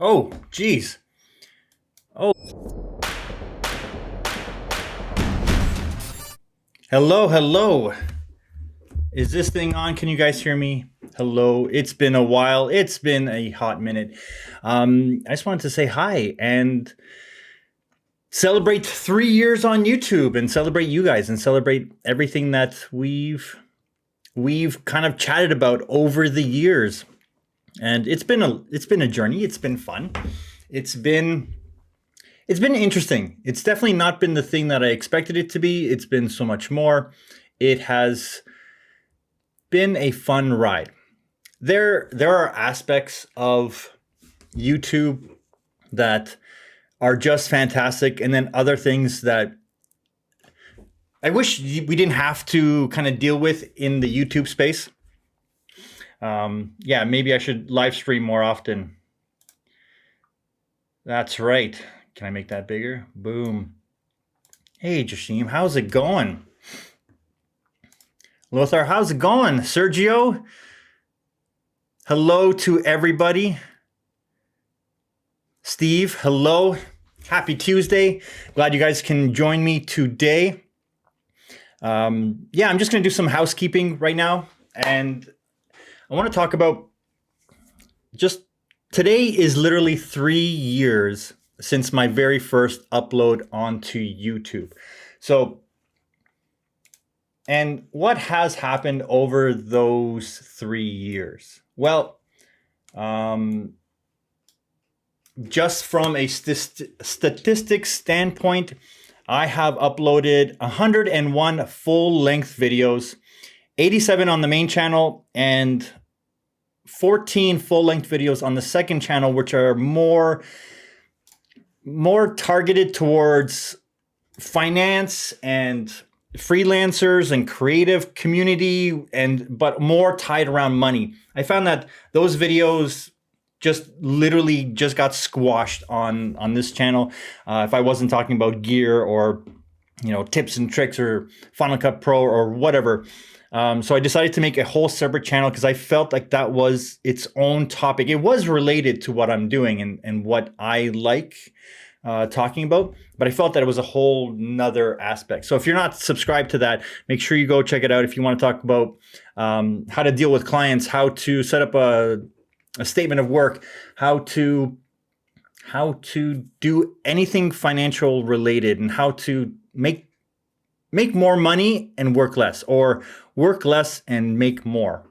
Oh, geez. Oh, hello, hello. Is this thing on? Can you guys hear me? Hello. It's been a while. It's been a hot minute. I just wanted to say hi and celebrate 3 years on YouTube and celebrate you guys and celebrate everything that we've kind of chatted about over the years. And it's been a journey. It's been fun. It's been interesting. It's definitely not been the thing that I expected it to be. It's been so much more. It has been a fun ride. There are aspects of YouTube that are just fantastic, and then other things that I wish we didn't have to kind of deal with in the YouTube space. Yeah, maybe I should live stream more often. That's right. Can I make that bigger? Boom. Hey, Jashim, how's it going? Lothar, how's it going? Sergio? Hello to everybody. Steve, hello. Happy Tuesday. Glad you guys can join me today. Yeah, I'm just going to do some housekeeping right now. And I want to talk about just today is literally 3 years since my very first upload onto YouTube. So, and what has happened over those 3 years? Well, just from a statistics standpoint, I have uploaded 101 full-length videos, 87 on the main channel, and 14 full-length videos on the second channel, which are more targeted towards finance and freelancers and creative community, but more tied around money. I found that those videos just literally just got squashed on this channel. If I wasn't talking about gear or tips and tricks or Final Cut Pro or whatever. So I decided to make a whole separate channel because I felt like that was its own topic. It was related to what I'm doing and what I like talking about, but I felt that it was a whole nother aspect. So if you're not subscribed to that, make sure you go check it out. If you want to talk about how to deal with clients, how to set up a statement of work, how to do anything financial related, and how to make more money and work less, or work less and make more.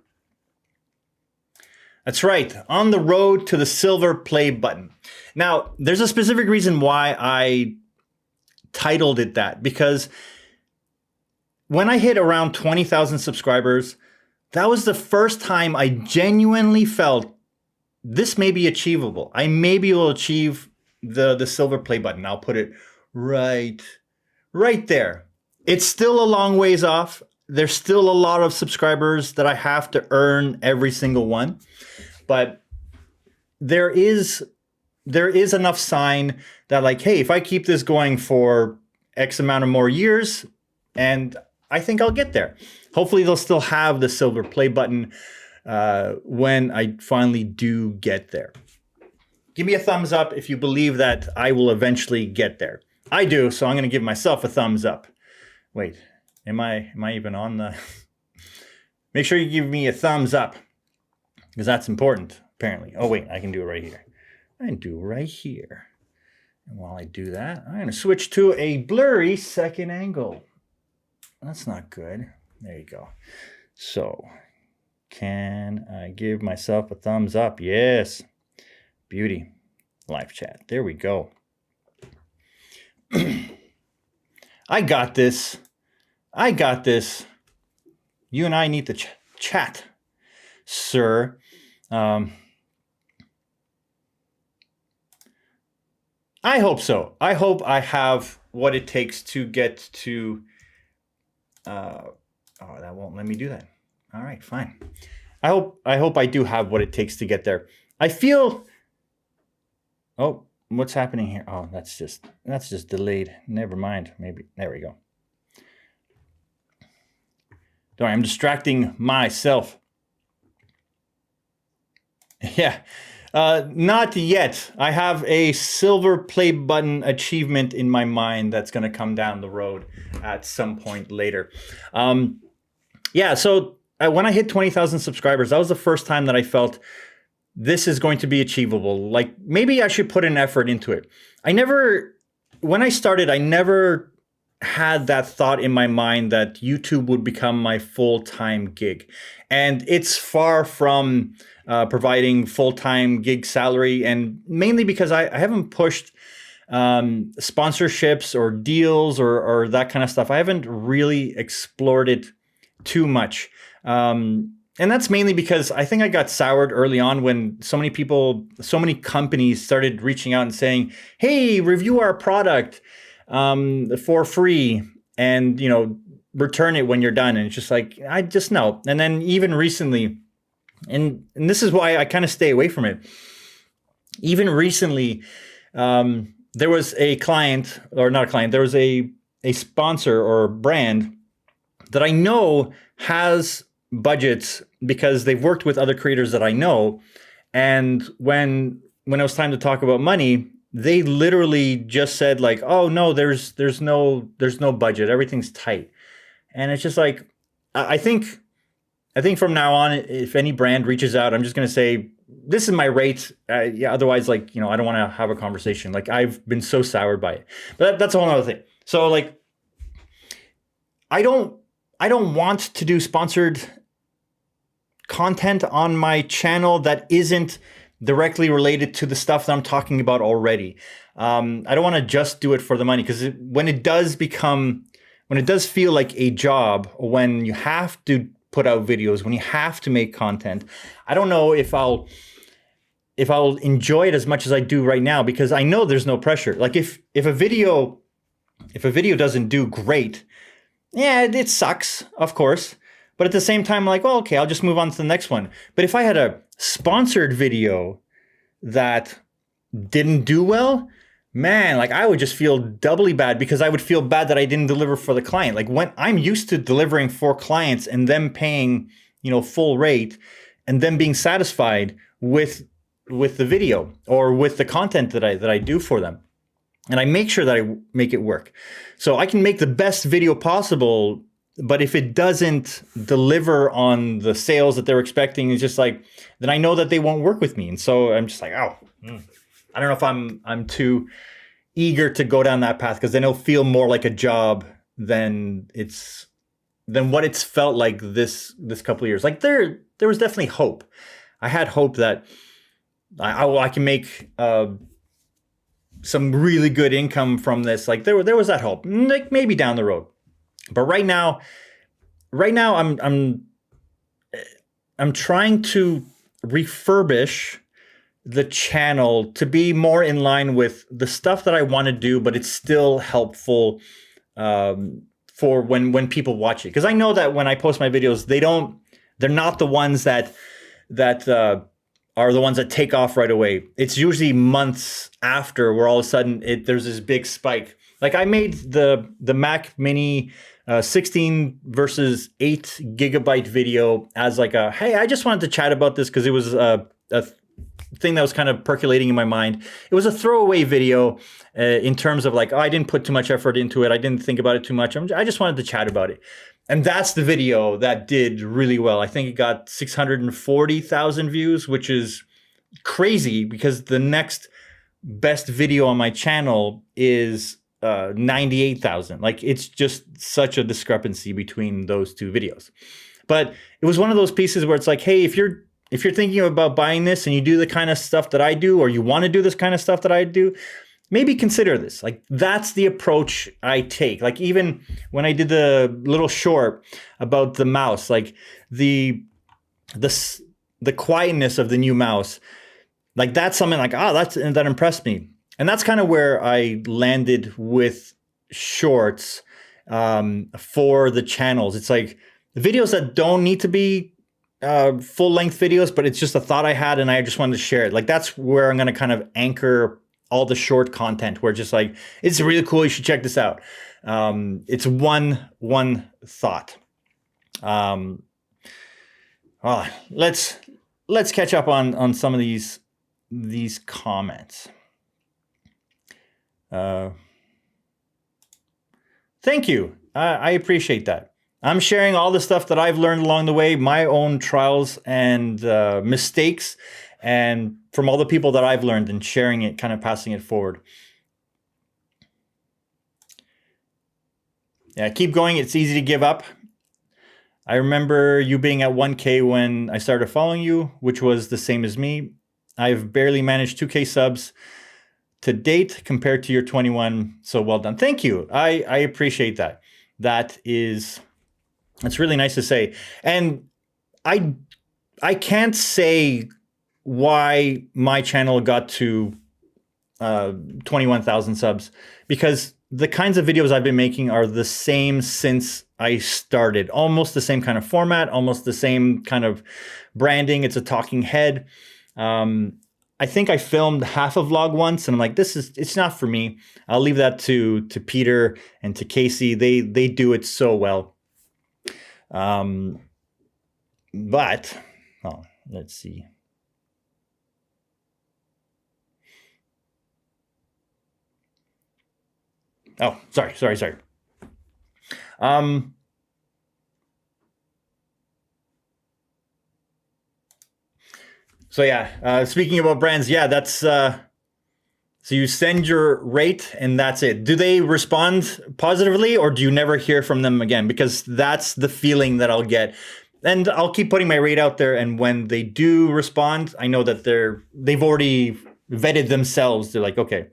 That's right, on the road to the silver play button. Now, there's a specific reason why I titled it that, because when I hit around 20,000 subscribers, that was the first time I genuinely felt this may be achievable. I may be able to achieve the silver play button. I'll put it right there. It's still a long ways off. There's still a lot of subscribers that I have to earn every single one. But there is enough sign that, like, hey, if I keep this going for X amount of more years, and I think I'll get there. Hopefully they'll still have the silver play button when I finally do get there. Give me a thumbs up if you believe that I will eventually get there. I do, so I'm going to give myself a thumbs up. Wait, am I even on the... Make sure you give me a thumbs up, because that's important, apparently. Oh, wait, I can do it right here. I can do it right here. And while I do that, I'm going to switch to a blurry second angle. That's not good. There you go. So, can I give myself a thumbs up? Yes. Beauty. Live chat. There we go. I got this. I got this. You and I need to chat, sir. I hope so. I hope I have what it takes to get to... oh, that won't let me do that. All right, fine. I hope I do have what it takes to get there. I feel... Oh, what's happening here? Oh, that's just delayed. Never mind. Maybe there we go. Don't worry, I'm distracting myself. Yeah. Not yet. I have a silver play button achievement in my mind that's going to come down the road at some point later. Yeah, so when I hit 20,000 subscribers, that was the first time that I felt this is going to be achievable. Like maybe I should put an effort into it. When I started, I never had that thought in my mind that YouTube would become my full-time gig. And it's far from providing full-time gig salary, and mainly because I haven't pushed sponsorships or deals or that kind of stuff. I haven't really explored it too much. And that's mainly because I think I got soured early on when so many people, so many companies started reaching out and saying, hey, review our product for free and, you know, return it when you're done. And it's just like, I just know. And then even recently, and this is why I kind of stay away from it. Even recently, there was a client, or not a client, there was a sponsor or brand that I know has budgets because they've worked with other creators that I know. And when it was time to talk about money, they literally just said like, oh no, there's no budget. Everything's tight. And it's just like, I think from now on, if any brand reaches out, I'm just going to say, this is my rate. Yeah. Otherwise, like, you know, I don't want to have a conversation. Like I've been so soured by it, but that's a whole other thing. So like, I don't want to do sponsored content on my channel that isn't directly related to the stuff that I'm talking about already. I don't want to just do it for the money, because when it does feel like a job, when you have to put out videos, when you have to make content, I don't know if I'll enjoy it as much as I do right now, because I know there's no pressure. Like if a video doesn't do great, yeah, it sucks, of course. But at the same time, I'm like, well, okay, I'll just move on to the next one. But if I had a sponsored video that didn't do well, man, like I would just feel doubly bad, because I would feel bad that I didn't deliver for the client. Like when I'm used to delivering for clients and them paying, you know, full rate and them being satisfied with the video or with the content that I do for them. And I make sure that I make it work. So I can make the best video possible, but if it doesn't deliver on the sales that they're expecting, it's just like, then I know that they won't work with me. And so I'm just like, oh, I don't know if I'm too eager to go down that path, because then it'll feel more like a job than what it's felt like this couple of years. Like there was definitely hope. I had hope that I can make some really good income from this. Like there was that hope, like maybe down the road. But right now I'm trying to refurbish the channel to be more in line with the stuff that I want to do, but it's still helpful for when people watch it. Because I know that when I post my videos, they're not the ones that are the ones that take off right away. It's usually months after where all of a sudden there's this big spike. Like I made the Mac Mini 16 versus 8 gigabyte video as like hey, I just wanted to chat about this because it was a thing that was kind of percolating in my mind. It was a throwaway video in terms of like, oh, I didn't put too much effort into it. I didn't think about it too much. I just wanted to chat about it. And that's the video that did really well. I think it got 640,000 views, which is crazy because the next best video on my channel is 98,000. Like it's just such a discrepancy between those two videos. But it was one of those pieces where it's like, hey, if you're thinking about buying this and you do the kind of stuff that I do, or you want to do this kind of stuff that I do, maybe consider this. Like that's the approach I take. Like even when I did the little short about the mouse, like the quietness of the new mouse, like that's something like, that impressed me. And that's kind of where I landed with shorts for the channels. It's like the videos that don't need to be full length videos, but it's just a thought I had and I just wanted to share it. Like that's where I'm going to kind of anchor all the short content, where it's like, it's really cool, you should check this out. It's one thought. Let's catch up on some of these these comments. Thank you. I appreciate that. I'm sharing all the stuff that I've learned along the way, my own trials and mistakes, and from all the people that I've learned, and sharing it, kind of passing it forward. Yeah, keep going. It's easy to give up. I remember you being at 1K when I started following you, which was the same as me. I've barely managed 2K subs to date compared to your 21. So well done. Thank you. I appreciate that. That's really nice to say. And I can't say why my channel got to 21,000 subs, because the kinds of videos I've been making are the same since I started. Almost the same kind of format, almost the same kind of branding. It's a talking head. I think I filmed half a vlog once, and I'm like, it's not for me. I'll leave that to Peter and to Casey. They do it so well. But let's see. Oh, sorry. So yeah, speaking about brands, yeah, that's, so you send your rate and that's it. Do they respond positively, or do you never hear from them again? Because that's the feeling that I'll get. And I'll keep putting my rate out there, and when they do respond, I know that they've already vetted themselves. They're like, okay,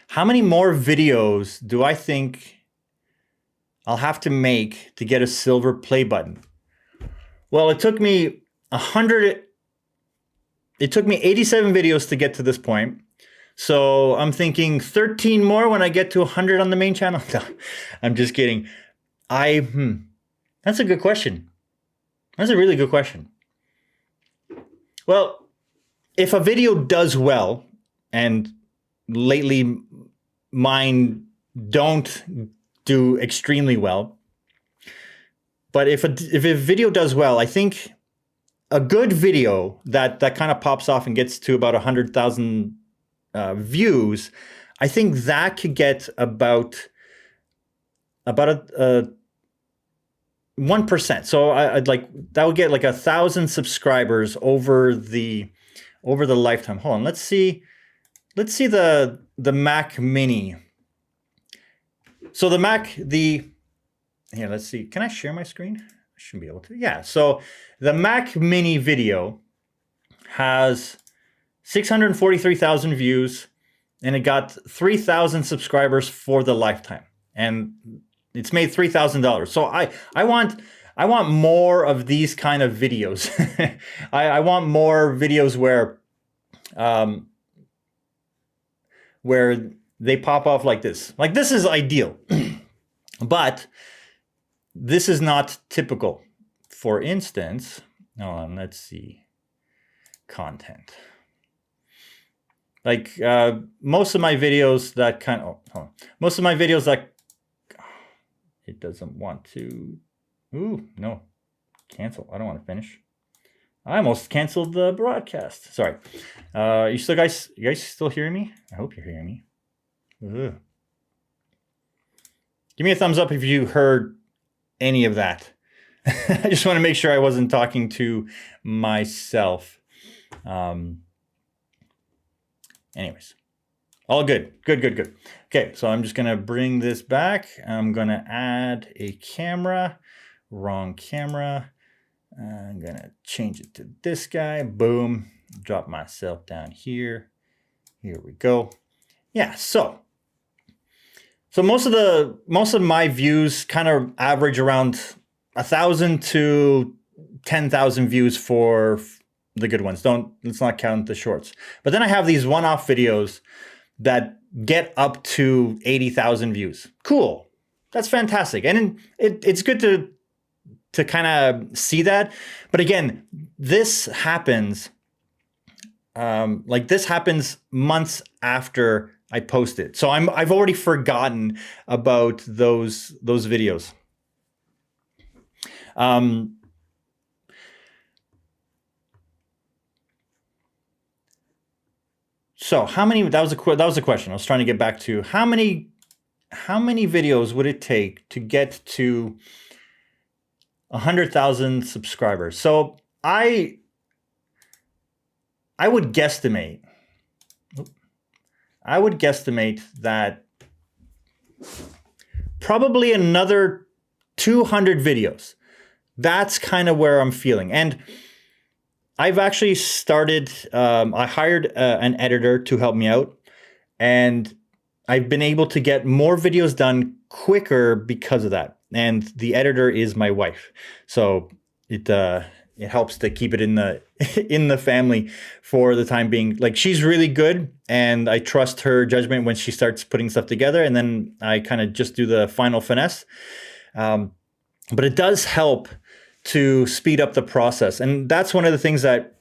how many more videos do I think I'll have to make to get a silver play button? Well, it took me 87 videos to get to this point. So I'm thinking 13 more when I get to 100 on the main channel. No, I'm just kidding. That's a good question. That's a really good question. Well, if a video does well, and lately mine don't do extremely well, but if a video does well, I think a good video that kind of pops off and gets to about 100,000 views, I think that could get about a 1%. So I'd like, that would get like 1,000 subscribers over the lifetime. Hold on, let's see the Mac Mini. So the Mac, here, let's see. Can I share my screen? I shouldn't be able to. Yeah. So the Mac Mini video has 643,000 views, and it got 3,000 subscribers for the lifetime, and it's made $3,000. So I want more of these kind of videos. I want more videos where they pop off like this. Like, this is ideal, but this is not typical. For instance, let's see, content. Like most of my videos that kind of, most of my videos that, it doesn't want to, no, cancel. I don't want to finish. I almost canceled the broadcast. Sorry. You guys still hearing me? I hope you're hearing me. Ugh. Give me a thumbs up if you heard any of that. I just want to make sure I wasn't talking to myself. Anyways, all good. Good. Okay, so I'm just going to bring this back. I'm going to add a camera. Wrong camera. I'm going to change it to this guy. Boom. Drop myself down here. Here we go. Yeah, so most of my views kind of average around 1,000 to 10,000 views for the good ones. Let's not count the shorts. But then I have these one-off videos that get up to 80,000 views. Cool. That's fantastic. And it's good to kind of see that. But again, this happens this happens months after I post it. So I've already forgotten about those videos. So how many, that was a question I was trying to get back to. How many videos would it take to get to 100,000 subscribers? So I would guesstimate that probably another 200 videos. That's kind of where I'm feeling. And I've actually started, I hired an editor to help me out, and I've been able to get more videos done quicker because of that. And the editor is my wife. So it helps to keep it in the family for the time being. Like, she's really good, and I trust her judgment when she starts putting stuff together, and then I kind of just do the final finesse. But it does help to speed up the process. And that's one of the things that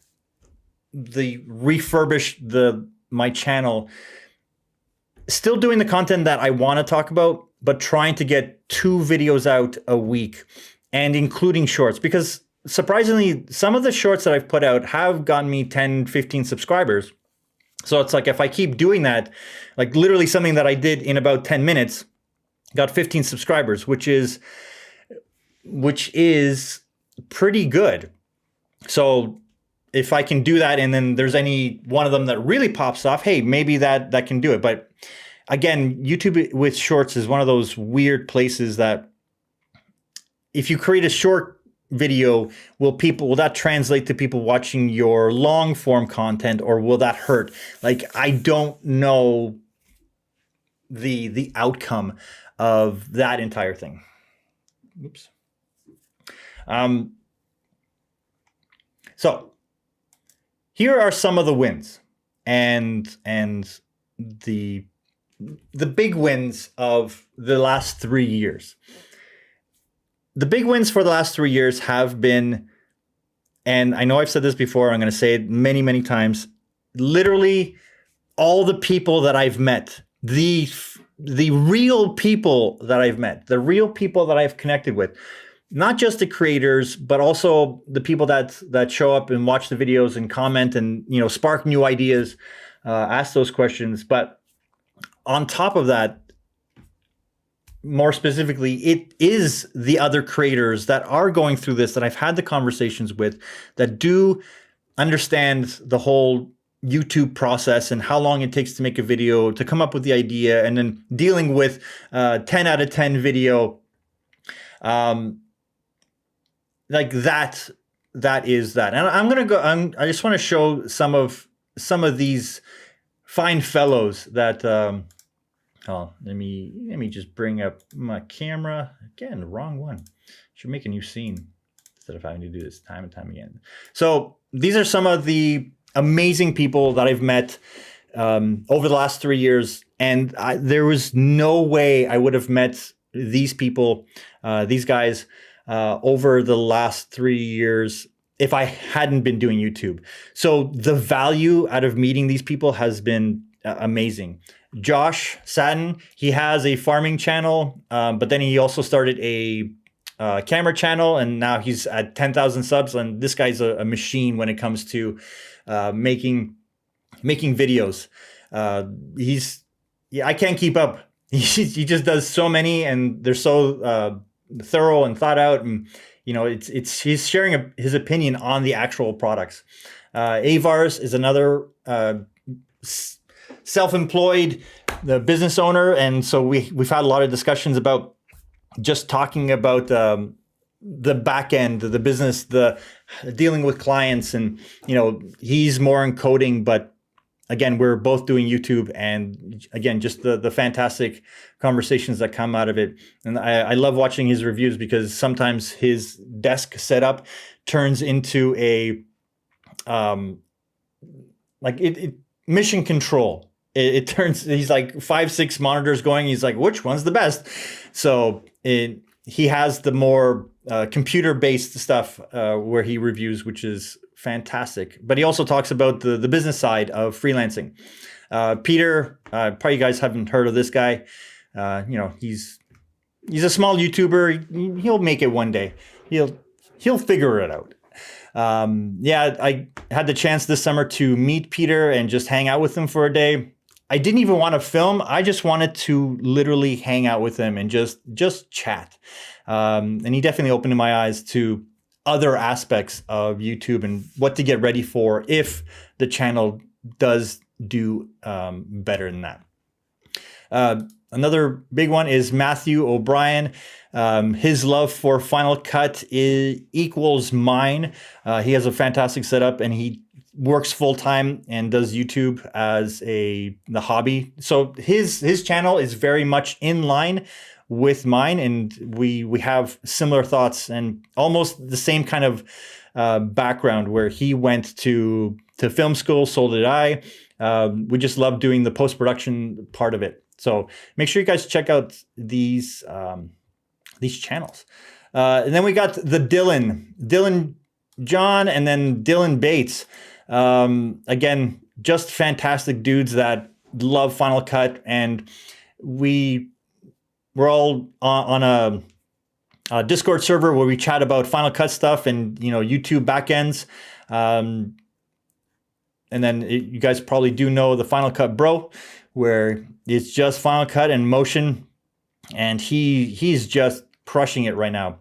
my channel, still doing the content that I want to talk about, but trying to get 2 videos out a week, and including shorts, because surprisingly, some of the shorts that I've put out have gotten me 10, 15 subscribers. So it's like, if I keep doing that, like literally something that I did in about 10 minutes got 15 subscribers, which is pretty good. So if I can do that, and then there's any one of them that really pops off, hey, maybe that can do it. But again, YouTube with shorts is one of those weird places that if you create a short video, will that translate to people watching your long form content, or will that hurt? Like, I don't know the outcome of that entire thing. Oops. So here are some of the wins and the big wins of the last 3 years. The big wins for the last 3 years have been, and I know I've said this before, I'm going to say it many, many times, literally all the people that I've met, the real people that I've met, the real people that I've connected with, not just the creators, but also the people that show up and watch the videos and comment and, spark new ideas, ask those questions. But on top of that, more specifically, it is the other creators that are going through this, that I've had the conversations with, that do understand the whole YouTube process and how long it takes to make a video, to come up with the idea, and then dealing with 10 out of 10 video. Like that is that. And I'm going to go, I just want to show some of these fine fellows that, let me just bring up my camera again. Wrong one. Should make a new scene instead of having to do this time and time again. So these are some of the amazing people that I've met over the last 3 years, and there was no way I would have met these people, these guys, over the last 3 years if I hadn't been doing YouTube. So the value out of meeting these people has been amazing. Josh Satin, he has a farming channel, but then he also started a camera channel, and now he's at 10,000 subs. And this guy's a machine when it comes to making videos. I can't keep up. He just does so many, and they're so thorough and thought out, and he's sharing his opinion on the actual products. Avars is another self-employed business owner, and so we've had a lot of discussions about just talking about the back end, the business, the dealing with clients, and he's more in coding, but again, we're both doing YouTube, and again, just the fantastic conversations that come out of it. And I love watching his reviews, because sometimes his desk setup turns into a mission control. It turns, he's like 5-6 monitors going. He's like, which one's the best? So he has the more computer-based stuff where he reviews, which is fantastic. But he also talks about the business side of freelancing. Peter, probably you guys haven't heard of this guy. He's a small YouTuber. He'll make it one day. He'll figure it out. Yeah, I had the chance this summer to meet Peter and just hang out with him for a day. I didn't even want to film. I just wanted to literally hang out with him and just chat. And he definitely opened my eyes to other aspects of YouTube and what to get ready for if the channel does do better than that. Another big one is Matthew O'Brien. His love for Final Cut equals mine. He has a fantastic setup and he works full time and does YouTube as the hobby. So his channel is very much in line with mine, and we have similar thoughts and almost the same kind of background where he went to film school. So did I. We just love doing the post-production part of it. So make sure you guys check out these channels. And then we got the Dylan John, and then Dylan Bates. Again, just fantastic dudes that love Final Cut, and we're all on a Discord server where we chat about Final Cut stuff and YouTube backends. And then you guys probably do know the Final Cut Bro, where it's just Final Cut and motion, and he's just crushing it right now.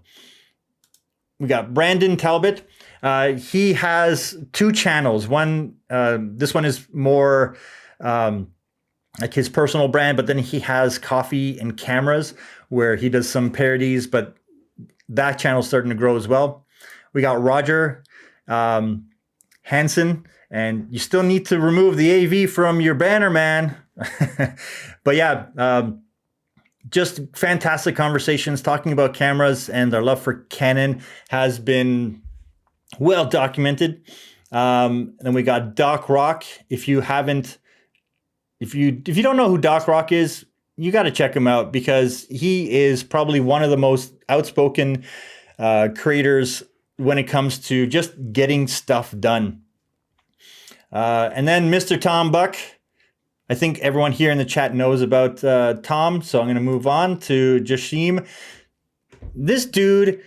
We got Brandon Talbot. He has 2 channels. This one is more like his personal brand, but then he has Coffee and Cameras, where he does some parodies, but that channel's starting to grow as well. We got Roger Hansen, and you still need to remove the AV from your banner, man. But yeah, just fantastic conversations talking about cameras, and their love for Canon has been well documented. Then we got Doc Rock. If you don't know who Doc Rock is, you got to check him out, because he is probably one of the most outspoken creators when it comes to just getting stuff done. And then Mr. Tom Buck. I think everyone here in the chat knows about Tom, so I'm going to move on to Jashim. This dude,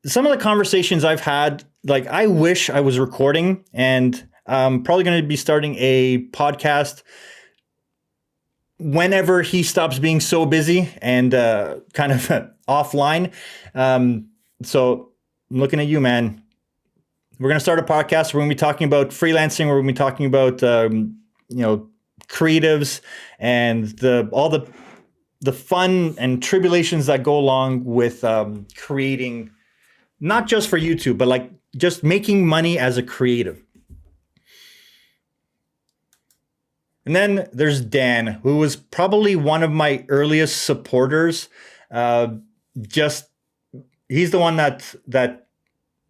some of the conversations I've had, like, I wish I was recording, and I'm probably going to be starting a podcast whenever he stops being so busy and kind of offline. So I'm looking at you, man. We're going to start a podcast. We're going to be talking about freelancing. We're going to be talking about, creatives and all the fun and tribulations that go along with creating, not just for YouTube, but like just making money as a creative. And then there's Dan, who was probably one of my earliest supporters. He's the one that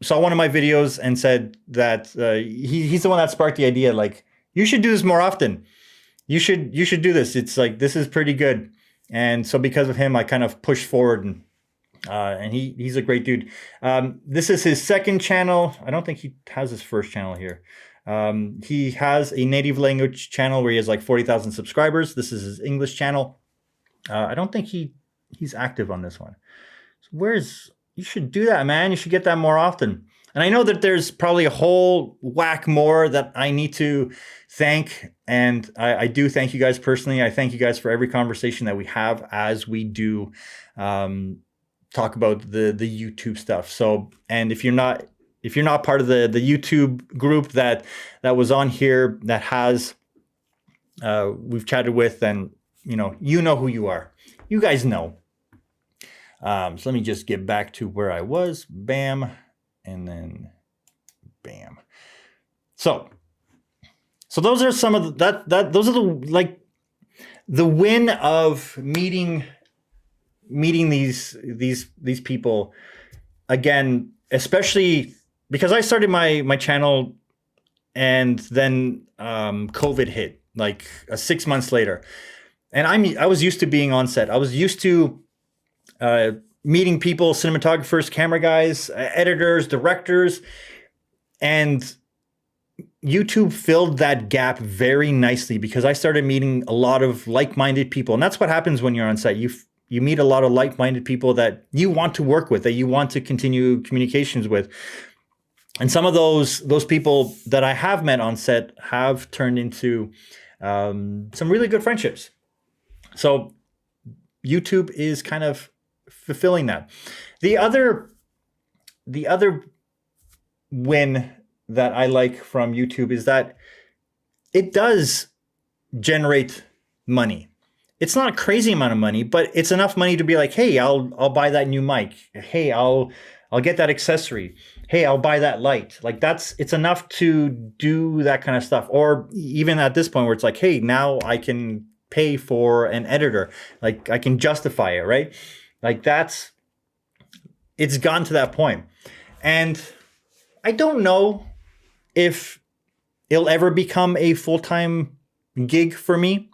saw one of my videos and said that he's the one that sparked the idea, like, you should do this more often. You should do this. It's like, this is pretty good. And so because of him, I kind of pushed forward, and he's a great dude. This is his second channel. I don't think he has his first channel here. He has a native language channel where he has like 40,000 subscribers. This is his English channel. I don't think he's active on this one. So you should do that, man. You should get that more often. And I know that there's probably a whole whack more that I need to thank. And I do thank you guys personally. I thank you guys for every conversation that we have as we do talk about the YouTube stuff. So, and if you're not part of the YouTube group that was on here, that has we've chatted with, then you know who you are. You guys know. So let me just get back to where I was. Bam, and then bam. So those are some of those are the win of meeting these people again, especially because I started my channel and then COVID hit like 6 months later, and I was used to being on set. I was used to meeting people, cinematographers, camera guys, editors, directors, and YouTube filled that gap very nicely because I started meeting a lot of like-minded people. And that's what happens when you're on set. You meet a lot of like-minded people that you want to work with, that you want to continue communications with. And some of those people that I have met on set have turned into some really good friendships. So YouTube is kind of fulfilling that. The other win that I like from YouTube is that it does generate money. It's not a crazy amount of money, but it's enough money to be like, hey, I'll buy that new mic. Hey, I'll get that accessory. Hey, I'll buy that light. Like it's enough to do that kind of stuff. Or even at this point where it's like, hey, now I can pay for an editor. Like I can justify it, right? Like it's gone to that point. And I don't know if it'll ever become a full-time gig for me.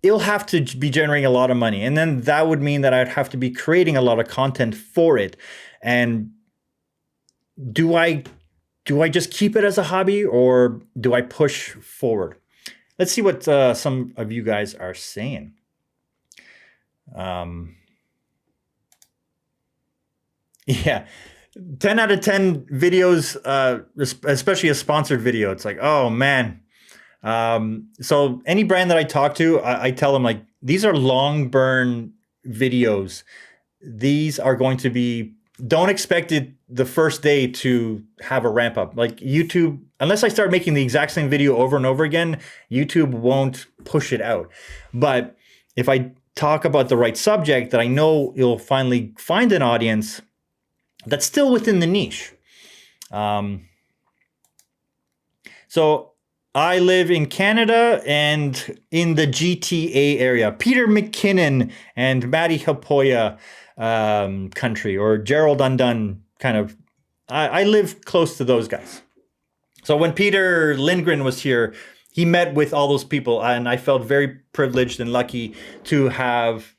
It'll have to be generating a lot of money. And then that would mean that I'd have to be creating a lot of content for it. And do I just keep it as a hobby, or do I push forward? Let's see what some of you guys are saying. Yeah, 10 out of 10 videos, especially a sponsored video. It's like, oh man. So any brand that I talk to, I tell them like, these are long burn videos. These are going to be, don't expect it the first day to have a ramp up. Like YouTube, unless I start making the exact same video over and over again, YouTube won't push it out. But if I talk about the right subject that I know you'll finally find an audience that's still within the niche. So I live in Canada and in the GTA area. Peter McKinnon and Matty Hapoya country, or Gerald Undone kind of. I live close to those guys. So when Peter Lindgren was here, he met with all those people, and I felt very privileged and lucky to have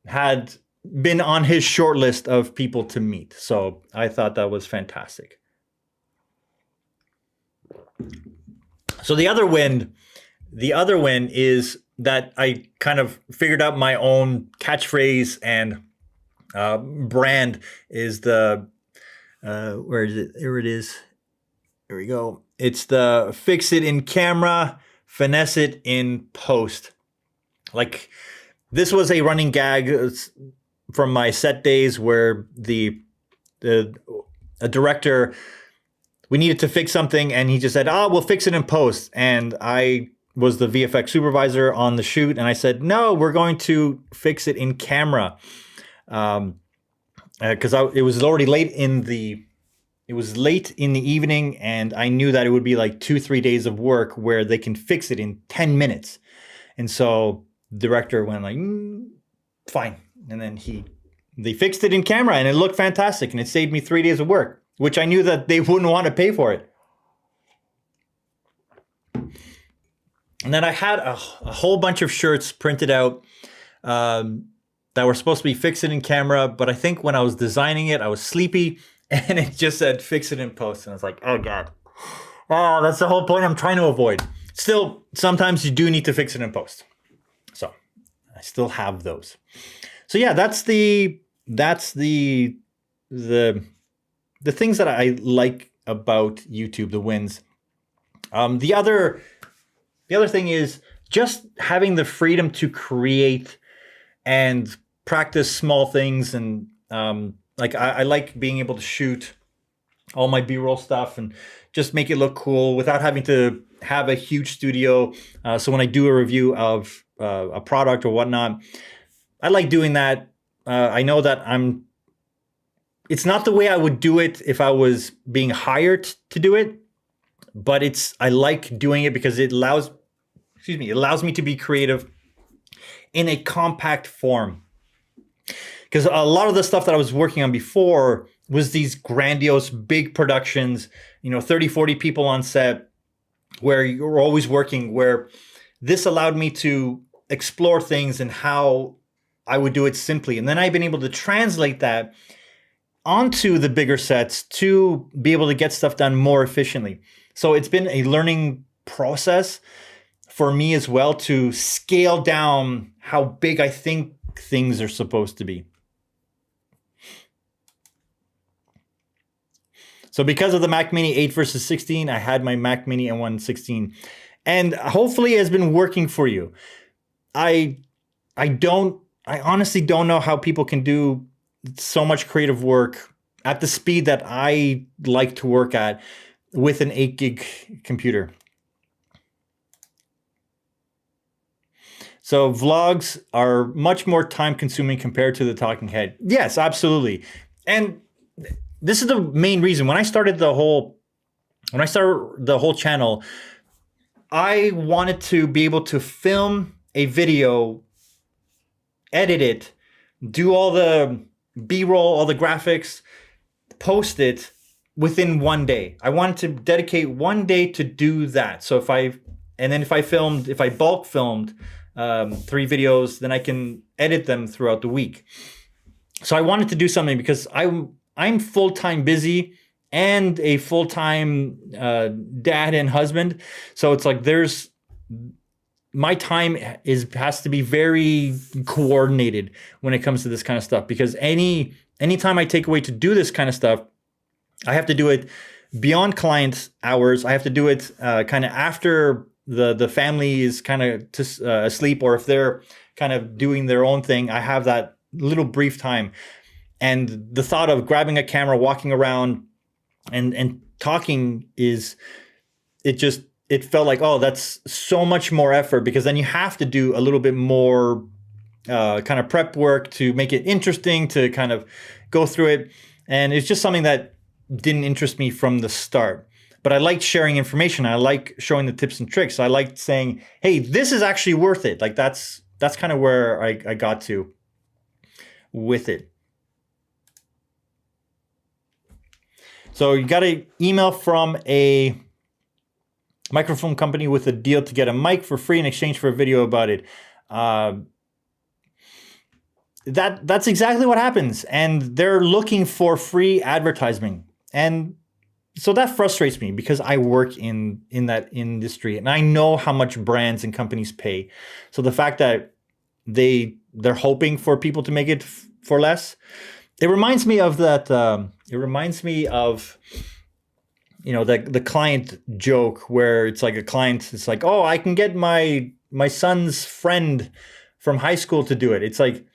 had been on his short list of people to meet. So I thought that was fantastic. So the other win is that I kind of figured out my own catchphrase and brand is the, where is it? Here it is. Here we go. It's the fix it in camera, finesse it in post. Like this was a running gag from my set days where a director, we needed to fix something, and he just said, we'll fix it in post. And I was the VFX supervisor on the shoot, and I said, no, we're going to fix it in camera. Because it was already late in the evening, and I knew that it would be like 2-3 days of work where they can fix it in 10 minutes. And so the director went like, fine. And then they fixed it in camera, and it looked fantastic, and it saved me 3 days of work, which I knew that they wouldn't want to pay for it. And then I had a whole bunch of shirts printed out that were supposed to be fix it in camera, but I think when I was designing it, I was sleepy, and it just said fix it in post. And I was like, oh God. Oh, that's the whole point I'm trying to avoid. Still, sometimes you do need to fix it in post. So I still have those. So yeah, that's the things that I like about YouTube, the wins. The other thing is just having the freedom to create and practice small things. And like I like being able to shoot all my B-roll stuff and just make it look cool without having to have a huge studio. So when I do a review of a product or whatnot, I like doing that. I know that it's not the way I would do it if I was being hired to do it, but I like doing it because it allows me to be creative in a compact form. Because a lot of the stuff that I was working on before was these grandiose, big productions, 30, 40 people on set where you're always working, where this allowed me to explore things and how I would do it simply. And then I've been able to translate that onto the bigger sets to be able to get stuff done more efficiently. So it's been a learning process for me as well to scale down how big I think things are supposed to be. So because of the Mac Mini 8 versus 16, I had my Mac Mini M1 16. And hopefully it has been working for you. I honestly don't know how people can do so much creative work at the speed that I like to work at with an 8 gig computer. So vlogs are much more time consuming compared to the talking head. Yes, absolutely. And this is the main reason. When I started the whole channel, I wanted to be able to film a video, edit it, do all the B-roll, all the graphics, post it within one day. I wanted to dedicate one day to do that. So if I bulk filmed 3 videos, then I can edit them throughout the week. So I wanted to do something because I'm full-time busy and a full-time dad and husband. So it's like my time has to be very coordinated when it comes to this kind of stuff, because anytime I take away to do this kind of stuff, I have to do it beyond client hours. I have to do it kind of after the family is kind of asleep, or if they're kind of doing their own thing, I have that little brief time. And the thought of grabbing a camera, walking around and talking it felt like, oh, that's so much more effort, because then you have to do a little bit more kind of prep work to make it interesting, to kind of go through it. And it's just something that didn't interest me from the start. But I liked sharing information. I like showing the tips and tricks. I liked saying, hey, this is actually worth it. Like that's kind of where I got to with it. So you got an email from a microphone company with a deal to get a mic for free in exchange for a video about it. That's exactly what happens. And they're looking for free advertising. And so that frustrates me, because I work in that industry and I know how much brands and companies pay. So the fact that they're hoping for people to make it for less, it reminds me of that. It reminds me of, the client joke where it's like a client, it's like, oh, I can get my son's friend from high school to do it. It's like,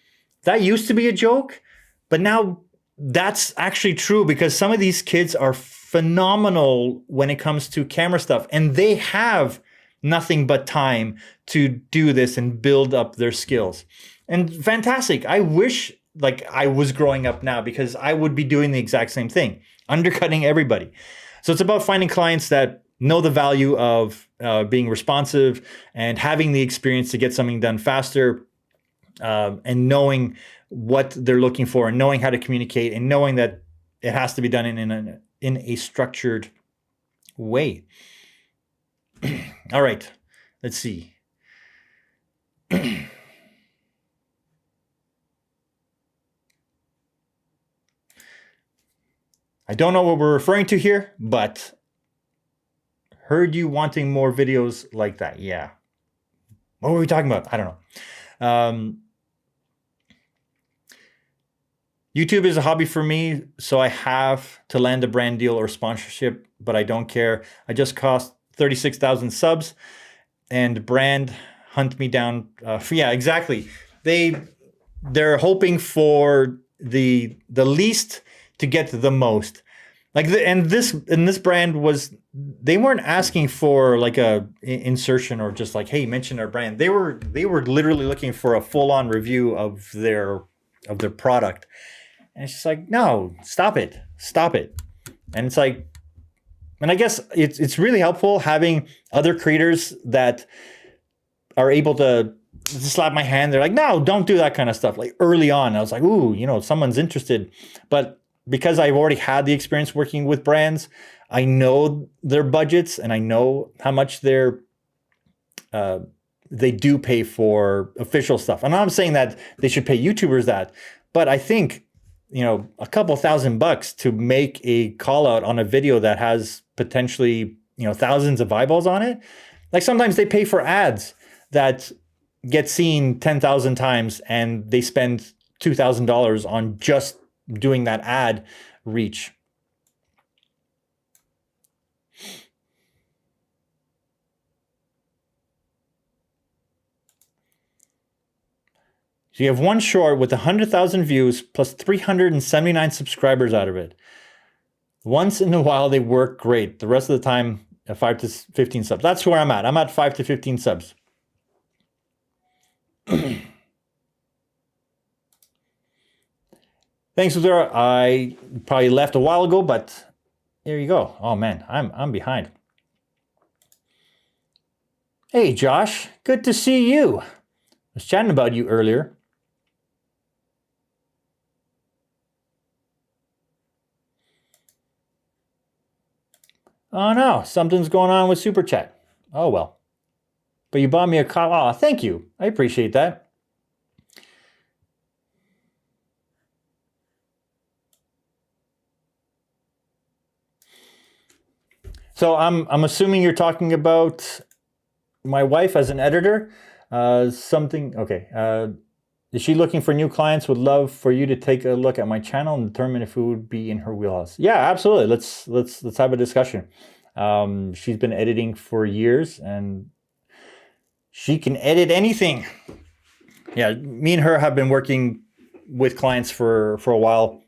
that used to be a joke, but now that's actually true, because some of these kids are phenomenal when it comes to camera stuff, and they have nothing but time to do this and build up their skills. And fantastic. I wish like I was growing up now, because I would be doing the exact same thing, undercutting everybody. So it's about finding clients that know the value of being responsive and having the experience to get something done faster, and knowing what they're looking for, and knowing how to communicate, and knowing that it has to be done in a structured way. All right, let's see. I don't know what we're referring to here, but heard you wanting more videos like that. Yeah. What were we talking about? I don't know. YouTube is a hobby for me, so I have to land a brand deal or sponsorship, but I don't care. I just cost 36,000 subs, and brand hunt me down. Yeah, exactly. They're hoping for the least to get the most. Like this brand they weren't asking for like a insertion or just like, hey, mention our brand. They were literally looking for a full-on review of their product. And it's just like, no, stop it. And it's like, and I guess it's really helpful having other creators that are able to slap my hand. They're like, no, don't do that kind of stuff. Like early on, I was like, ooh, someone's interested. But because I've already had the experience working with brands, I know their budgets and I know how much they do pay for official stuff. And I'm not saying that they should pay YouTubers that, but I think, a couple $1,000 to make a call out on a video that has potentially, thousands of eyeballs on it. Like sometimes they pay for ads that get seen 10,000 times and they spend $2,000 on just doing that ad reach. So you have one short with 100,000 views plus 379 subscribers out of it. Once in a while, they work great. The rest of the time, 5 to 15 subs. That's where I'm at. I'm at 5 to 15 subs. Thanks, Zara. I probably left a while ago, but there you go. Oh man, I'm behind. Hey Josh, good to see you. I was chatting about you earlier. Oh no, something's going on with Super Chat. Oh well. But you bought me a coffee. Oh, thank you. I appreciate that. So I'm assuming you're talking about my wife as an editor. Something okay. Is she looking for new clients? Would love for you to take a look at my channel and determine if it would be in her wheelhouse. Yeah, absolutely. Let's have a discussion. She's been editing for years and she can edit anything. Yeah, me and her have been working with clients for a while.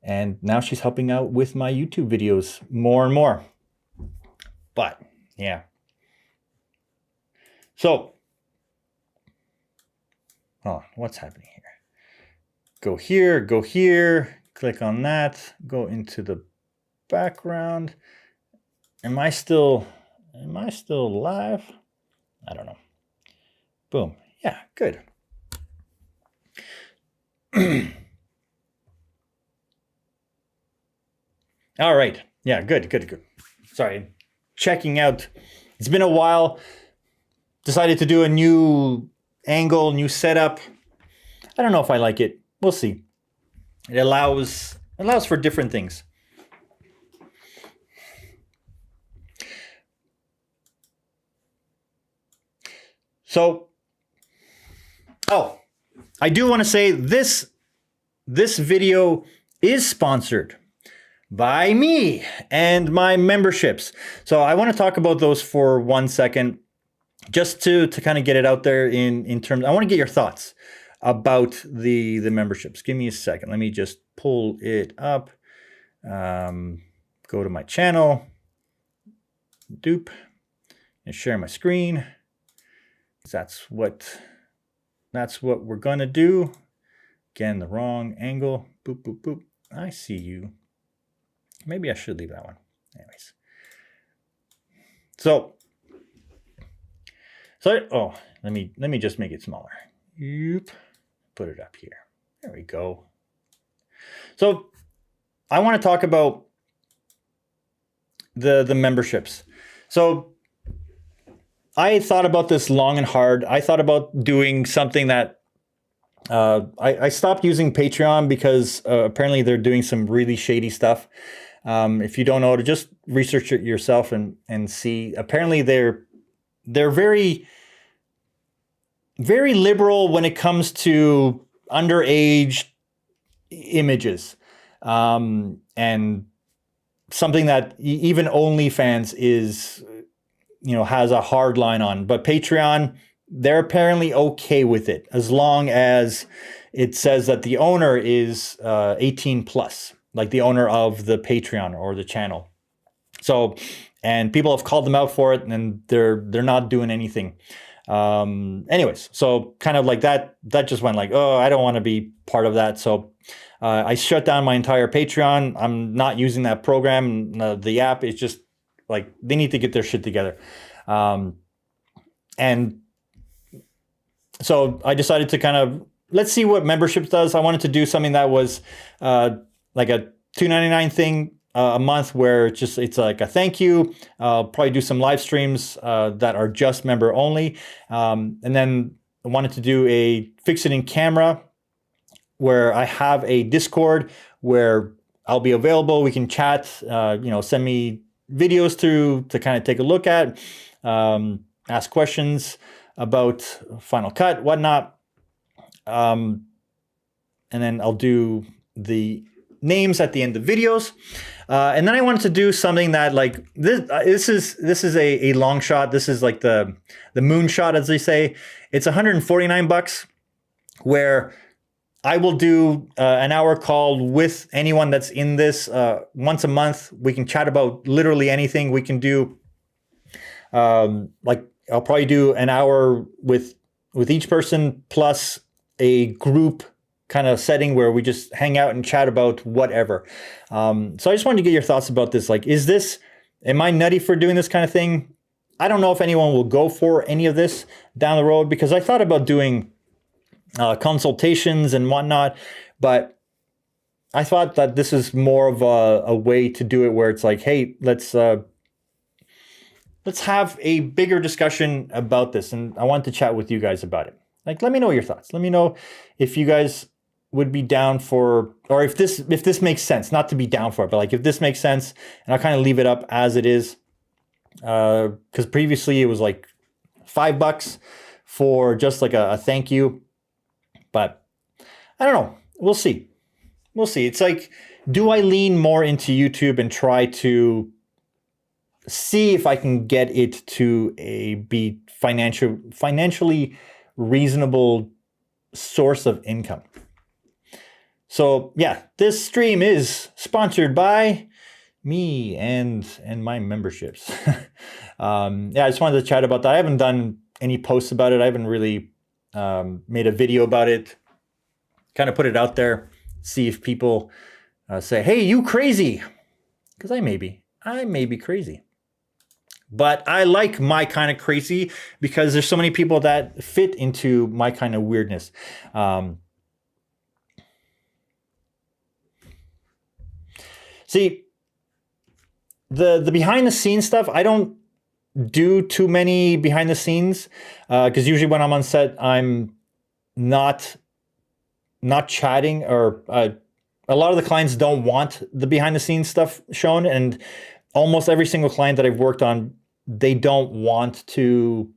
And now she's helping out with my YouTube videos more and more. But yeah. So, oh, what's happening here? Go here, click on that, go into the background. Am I still live? I don't know. Boom. Yeah, good. All right. Yeah, good. Sorry. Checking out. It's been a while. Decided to do a new angle, new setup. I don't know if I like it. We'll see. It allows for different things. So, oh, I do want to say this video is sponsored by me and my memberships. So I want to talk about those for 1 second, just to kind of get it out there in terms. I want to get your thoughts about the memberships. Give me a second. Let me just pull it up. Go to my channel. Doop. And share my screen. That's what we're gonna do. Again, the wrong angle. Boop, boop, boop. I see you. Maybe I should leave that one. Anyways. So oh, let me just make it smaller. Yoop. Put it up here. There we go. So I want to talk about the memberships. So I thought about this long and hard. I thought about doing something that I stopped using Patreon because apparently they're doing some really shady stuff. If you don't know, to just research it yourself and see. Apparently they're very, very liberal when it comes to underage images, and something that even OnlyFans is, has a hard line on. But Patreon, they're apparently okay with it as long as it says that the owner is 18 plus, like the owner of the Patreon or the channel. So, and people have called them out for it, and they're not doing anything. Anyways, so kind of like that just went like, oh, I don't want to be part of that. So I shut down my entire Patreon. I'm not using that program. The app is just like, they need to get their shit together. And so I decided to kind of, let's see what memberships does. I wanted to do something that was like a $2.99 thing a month, where it's like a thank you. I'll probably do some live streams that are just member only. And then I wanted to do a fix it in camera, where I have a Discord where I'll be available. We can chat, send me videos to kind of take a look at, ask questions about Final Cut, whatnot. And then I'll do the names at the end of videos. And then I wanted to do something that like this is a long shot. This is like the moon shot, as they say. It's $149 where I will do an hour call with anyone that's in this once a month. We can chat about literally anything. We can do like I'll probably do an hour with each person plus a group kind of setting where we just hang out and chat about whatever. So I just wanted to get your thoughts about this. Like, am I nutty for doing this kind of thing? I don't know if anyone will go for any of this down the road, because I thought about doing consultations and whatnot, but I thought that this is more of a way to do it where it's like, hey, let's have a bigger discussion about this. And I want to chat with you guys about it. Like, let me know your thoughts. Let me know if you guys would be down for, or if this makes sense, not to be down for it, but like if this makes sense, and I'll kind of leave it up as it is. Because previously it was like $5 for just like a thank you. But I don't know. We'll see. It's like, do I lean more into YouTube and try to see if I can get it to be financially reasonable source of income? So yeah, this stream is sponsored by me and my memberships. Yeah, I just wanted to chat about that. I haven't done any posts about it. I haven't really made a video about it. Kind of put it out there, see if people say, hey, you crazy. Because I may be crazy. But I like my kind of crazy because there's so many people that fit into my kind of weirdness. See, the behind the scenes stuff, I don't do too many behind the scenes because usually when I'm on set, I'm not chatting, or a lot of the clients don't want the behind the scenes stuff shown, and almost every single client that I've worked on, they don't want to,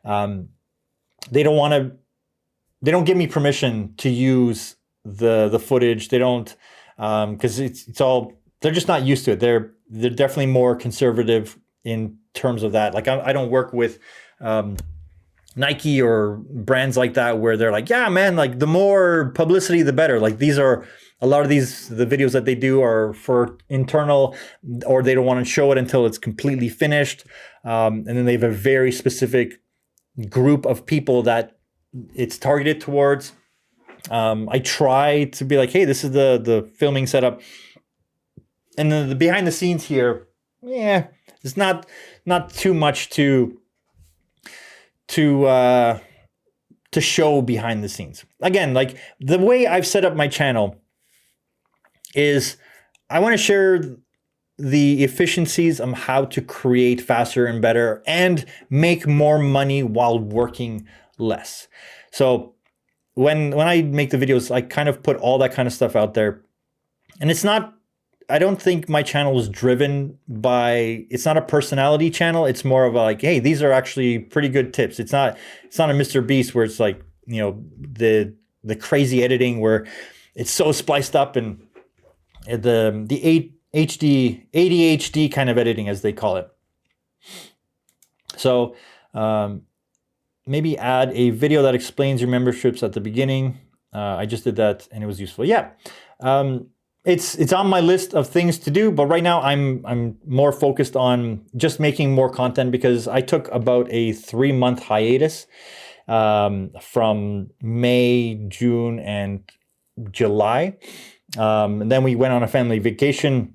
they don't give me permission to use the footage. They don't, because it's all, they're just not used to it. They're definitely more conservative in terms of that. Like I don't work with Nike or brands like that where they're like, yeah, man, like the more publicity, the better. Like a lot of the videos that they do are for internal, or they don't want to show it until it's completely finished. And then they have a very specific group of people that it's targeted towards. I try to be like, hey, this is the filming setup. And then the behind the scenes here, yeah, it's not too much to show behind the scenes. Again, like the way I've set up my channel is I want to share the efficiencies on how to create faster and better and make more money while working less. So when I make the videos, I kind of put all that kind of stuff out there. And I don't think my channel is driven by, it's not a personality channel. It's more of a like, hey, these are actually pretty good tips. It's not a Mr. Beast where it's like, you know, the crazy editing where it's so spliced up, and the ADHD kind of editing, as they call it. So maybe add a video that explains your memberships at the beginning. I just did that and it was useful. Yeah. It's on my list of things to do, but right now I'm more focused on just making more content because I took about a 3-month hiatus from May, June, and July. And then we went on a family vacation.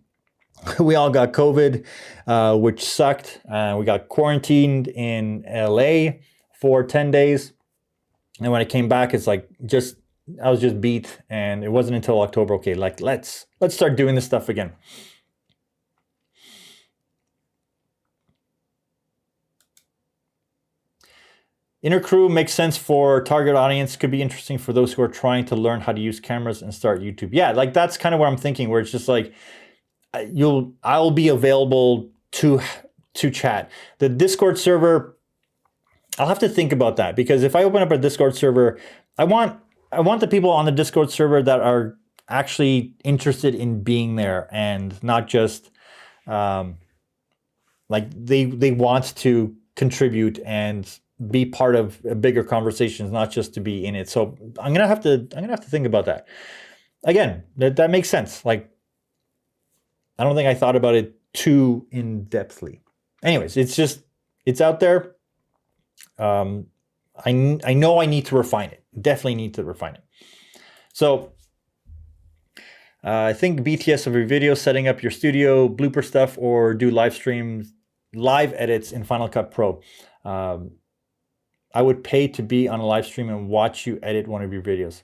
We all got COVID, which sucked. We got quarantined in LA for 10 days. And when I came back, it's like I was just beat, and it wasn't until October, okay, like let's start doing this stuff again. Inner crew makes sense for target audience, could be interesting for those who are trying to learn how to use cameras and start YouTube. Yeah, like that's kind of what I'm thinking, where it's just like I'll be available to chat. The Discord server, I'll have to think about that, because if I open up a Discord server, I want the people on the Discord server that are actually interested in being there and not just like they want to contribute and be part of bigger conversations, not just to be in it. So I'm gonna have to think about that. Again, that makes sense. Like, I don't think I thought about it too in-depthly. Anyways, it's out there. I know I need to refine it. Definitely need to refine it. So I think BTS of your video, setting up your studio, blooper stuff, or do live streams, live edits in Final Cut Pro. I would pay to be on a live stream and watch you edit one of your videos.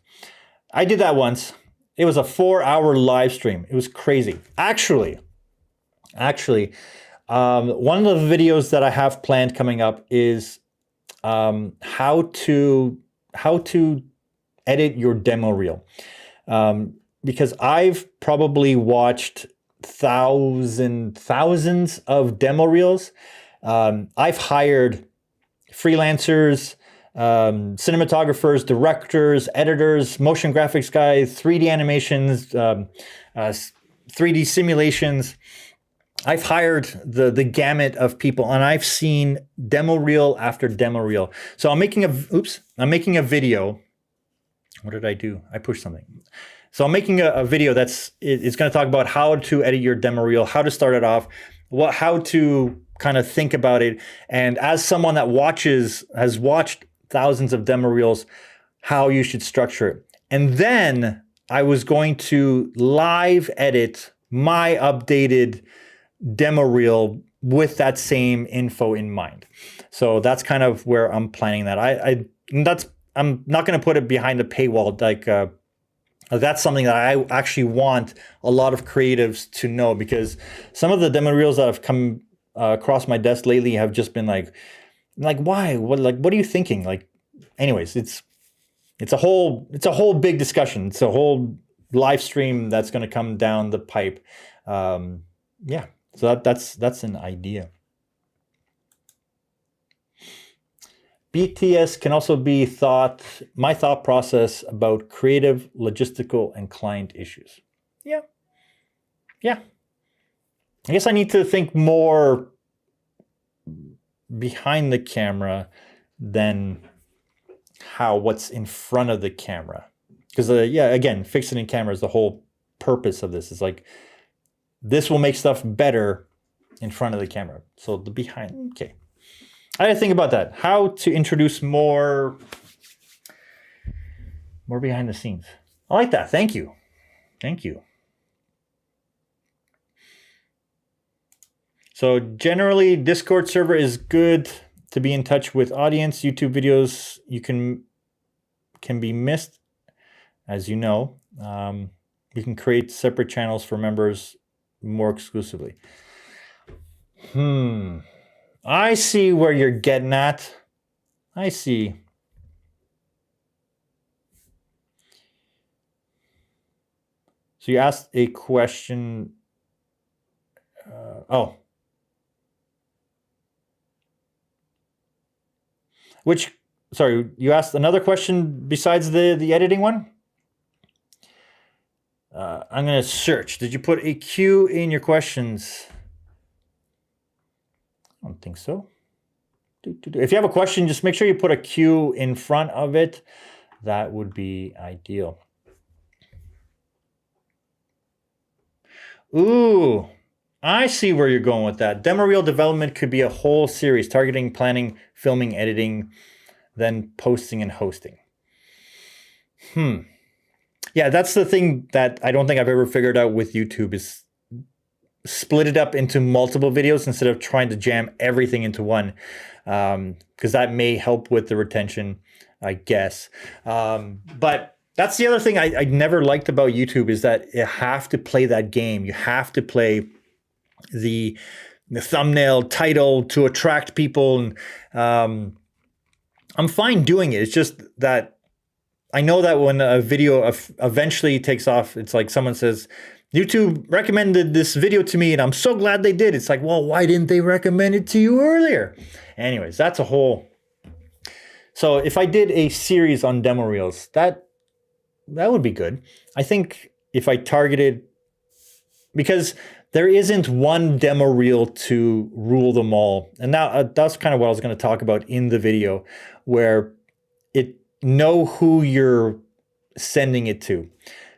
I did that once. It was a 4-hour live stream. It was crazy. Actually, one of the videos that I have planned coming up is how to edit your demo reel. Because I've probably watched thousands of demo reels. I've hired freelancers, cinematographers, directors, editors, motion graphics guys, 3D animations, 3D simulations. I've hired the gamut of people, and I've seen demo reel after demo reel. So I'm making a video. What did I do? I pushed something. So I'm making a video it's going to talk about how to edit your demo reel, how to start it off, how to kind of think about it. And as someone that has watched thousands of demo reels, how you should structure it. And then I was going to live edit my updated demo reel with that same info in mind. So that's kind of where I'm planning that. I'm not going to put it behind a paywall. Like that's something that I actually want a lot of creatives to know, because some of the demo reels that have come across my desk lately have just been like why? What are you thinking? Like, anyways, it's a whole big discussion. It's a whole live stream that's going to come down the pipe. Yeah. So that's an idea. BTS can also be my thought process about creative, logistical, and client issues. Yeah. I guess I need to think more behind the camera than what's in front of the camera. Because again, fixing in camera is the whole purpose of this. It's like, this will make stuff better in front of the camera. So the behind, okay. I had to think about that. How to introduce more behind the scenes. I like that. Thank you. So generally, Discord server is good to be in touch with audience. YouTube videos can be missed, as you know. We can create separate channels for members more exclusively. I see where you're getting at. I see. So you asked a question. Sorry, you asked another question besides the editing one? I'm going to search. Did you put a Q in your questions? I don't think so. If you have a question, just make sure you put a Q in front of it. That would be ideal. Ooh, I see where you're going with that. Demo reel development could be a whole series, targeting, planning, filming, editing, then posting and hosting. Yeah, that's the thing that I don't think I've ever figured out with YouTube, is split it up into multiple videos instead of trying to jam everything into one, because that may help with the retention, I guess. But that's the other thing I never liked about YouTube, is that you have to play that game. You have to play the thumbnail title to attract people. And I'm fine doing it. It's just that I know that when a video eventually takes off, it's like someone says, YouTube recommended this video to me and I'm so glad they did. It's like, well, why didn't they recommend it to you earlier? Anyways, that's a whole. So if I did a series on demo reels, that would be good. I think if I targeted, because there isn't one demo reel to rule them all. And now that's kind of what I was going to talk about in the video, where it know who you're sending it to.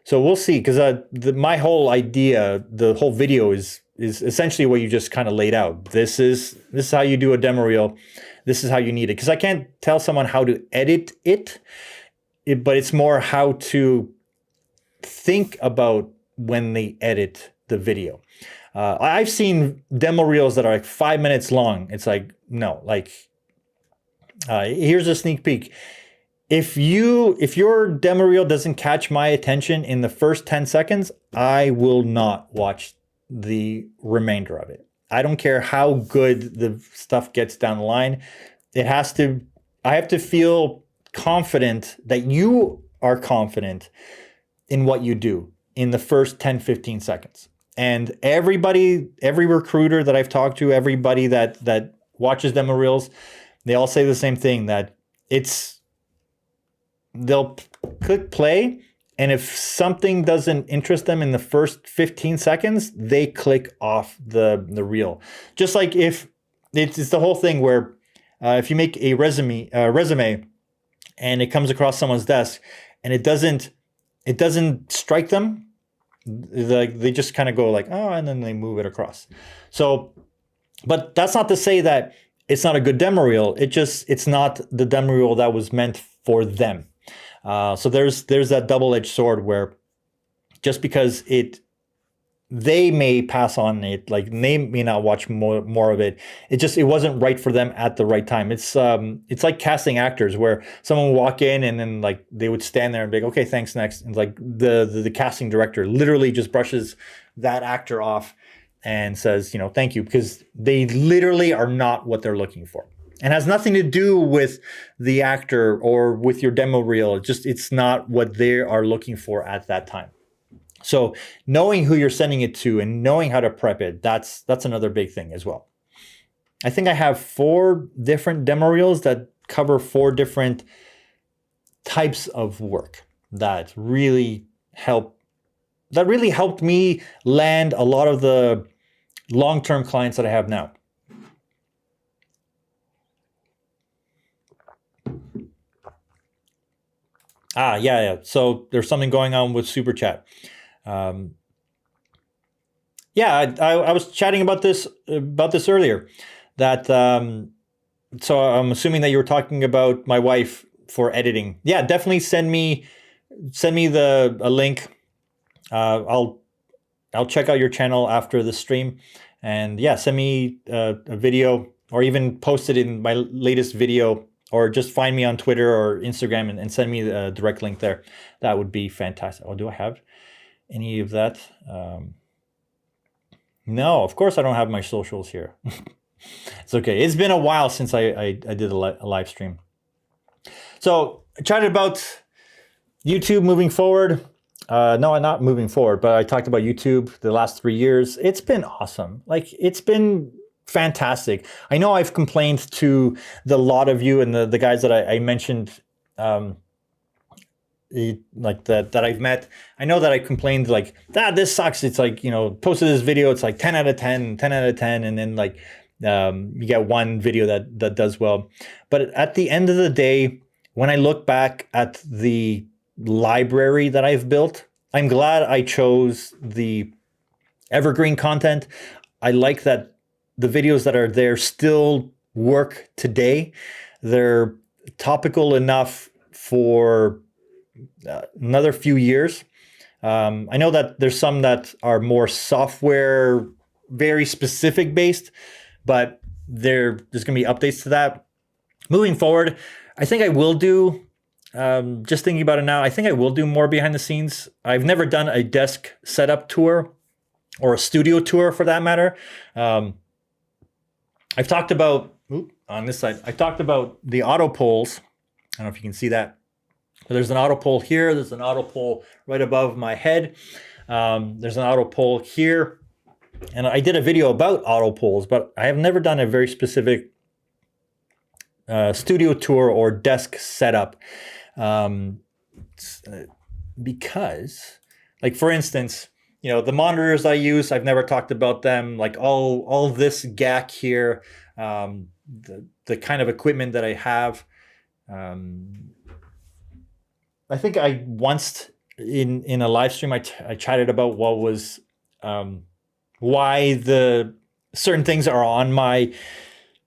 So we'll see, because my whole idea, the whole video is essentially what you just kind of laid out. This is how you do a demo reel. This is how you need it. Because I can't tell someone how to edit it, but it's more how to think about when they edit the video. I've seen demo reels that are like 5 minutes long. It's like, no, like, here's a sneak peek. If your demo reel doesn't catch my attention in the first 10 seconds, I will not watch the remainder of it. I don't care how good the stuff gets down the line. I have to feel confident that you are confident in what you do in the first 10, 15 seconds. And every recruiter that I've talked to, everybody that watches demo reels, they all say the same thing, that they'll click play, and if something doesn't interest them in the first 15 seconds, they click off the reel. Just like if it's the whole thing where if you make a resume and it comes across someone's desk and it doesn't strike them, like they just kind of go like, oh, and then they move it across. So, but that's not to say that it's not a good demo reel. It's not the demo reel that was meant for them. So there's that double-edged sword where just because they may pass on it, like they may not watch more of it. It wasn't right for them at the right time. It's like casting actors, where someone would walk in and then like they would stand there and be like, okay, thanks, next. And like the casting director literally just brushes that actor off and says, thank you, because they literally are not what they're looking for. And has nothing to do with the actor or with your demo reel. It's not what they are looking for at that time. So knowing who you're sending it to and knowing how to prep it, that's another big thing as well. I think I have 4 different demo reels that cover 4 different types of work that really helped me land a lot of the long-term clients that I have now. Yeah. So there's something going on with Super Chat. I was chatting about this earlier. That so I'm assuming that you were talking about my wife for editing. Yeah, definitely send me a link. I'll check out your channel after the stream, and yeah, send me a video, or even post it in my latest video. Or just find me on Twitter or Instagram and send me a direct link there. That would be fantastic. Oh, do I have any of that? No, of course I don't have my socials here. It's okay. It's been a while since I did a live stream. So I chatted about YouTube moving forward. No, not moving forward, but I talked about YouTube the last 3 years. It's been awesome. Like, it's been fantastic. I know I've complained to the lot of you and the guys that I mentioned, like that I've met. I know that I complained like, this sucks. It's like, posted this video, it's like 10 out of 10, 10 out of 10. And then like, you get one video that does well. But at the end of the day, when I look back at the library that I've built, I'm glad I chose the evergreen content. I like that the videos that are there still work today. They're topical enough for another few years. I know that there's some that are more software, very specific based, but there's going to be updates to that. Moving forward, I think I will do, just thinking about it now, I think I will do more behind the scenes. I've never done a desk setup tour or a studio tour for that matter. I've talked about, on this side, I talked about the auto polls. I don't know if you can see that. But there's an auto poll here. There's an auto poll right above my head. There's an auto poll here. And I did a video about auto polls, but I have never done a very specific studio tour or desk setup, because Like for instance, the monitors I use, I've never talked about them. Like all this gack here, the kind of equipment that I have. I think I once in a live stream I chatted about what was why the certain things are on my